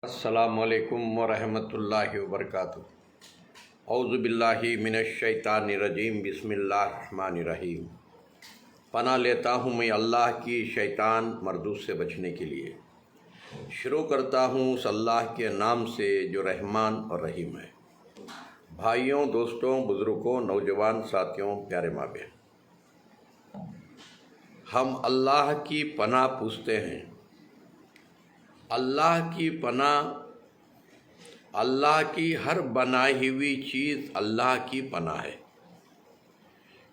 السلام علیکم ورحمۃ اللہ وبرکاتہ۔ اعوذ باللہ من الشیطان الرجیم، بسم اللہ الرحمن الرحیم۔ پناہ لیتا ہوں میں اللہ کی شیطان مردود سے بچنے کے لیے۔ شروع کرتا ہوں اس اللہ کے نام سے جو رحمان اور رحیم ہے۔ بھائیوں، دوستوں، بزرگوں، نوجوان ساتھیوں، پیارے ماں بہن، ہم اللہ کی پناہ پوچھتے ہیں۔ اللہ کی پناہ، اللہ کی ہر بنائی ہوئی چیز اللہ کی پناہ ہے،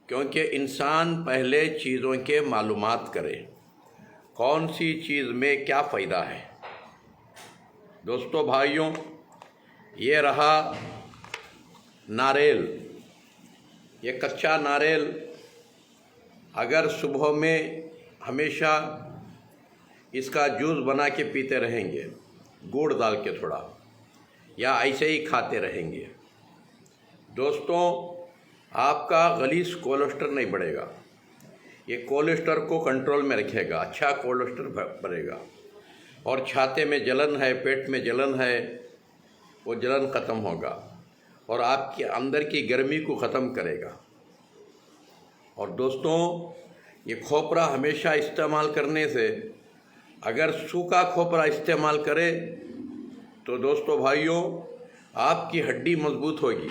کیونکہ انسان پہلے چیزوں کے معلومات کرے، کون سی چیز میں کیا فائدہ ہے۔ دوستو، بھائیوں، یہ رہا ناریل، یہ کچا ناریل اگر صبح میں ہمیشہ اس کا جوس بنا کے پیتے رہیں گے، گڑ ڈال کے تھوڑا، یا ایسے ہی کھاتے رہیں گے، دوستوں، آپ کا غلیظ کولیسٹرول نہیں بڑھے گا۔ یہ کولیسٹرول کو کنٹرول میں رکھے گا، اچھا کولیسٹرول بڑھے گا، اور چھاتے میں جلن ہے، پیٹ میں جلن ہے، وہ جلن ختم ہوگا، اور آپ کے اندر کی گرمی کو ختم کرے گا۔ اور دوستوں، یہ کھوپرا ہمیشہ استعمال کرنے سے، اگر سوکھا کھوپرا استعمال کرے تو دوستو بھائیوں، آپ کی ہڈی مضبوط ہوگی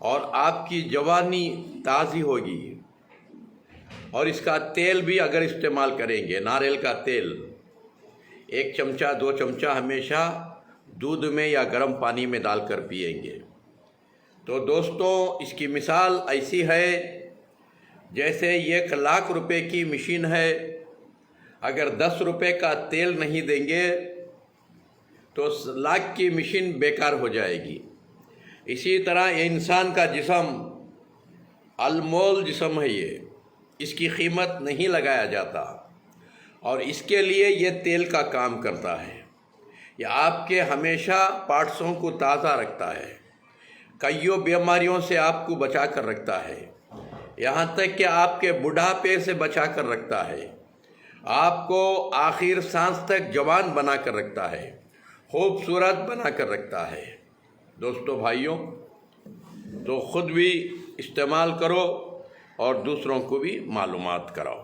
اور آپ کی جوانی تازی ہوگی۔ اور اس کا تیل بھی اگر استعمال کریں گے، ناریل کا تیل 1 چمچہ 2 چمچہ ہمیشہ دودھ میں یا گرم پانی میں ڈال کر پئیں گے تو دوستو، اس کی مثال ایسی ہے جیسے 1 لاکھ روپے کی مشین ہے، اگر 10 روپے کا تیل نہیں دیں گے تو لاکھ کی مشین بیکار ہو جائے گی۔ اسی طرح یہ انسان کا جسم انمول جسم ہے، اس کی قیمت نہیں لگایا جاتا، اور اس کے لیے یہ تیل کا کام کرتا ہے۔ یہ آپ کے ہمیشہ پارٹسوں کو تازہ رکھتا ہے، کئیوں بیماریوں سے آپ کو بچا کر رکھتا ہے، یہاں تک کہ آپ کے بڑھاپے سے بچا کر رکھتا ہے، آپ کو آخر سانس تک جوان بنا کر رکھتا ہے، خوبصورت بنا کر رکھتا ہے۔ دوستو بھائیوں، تو خود بھی استعمال کرو اور دوسروں کو بھی معلومات کراؤ۔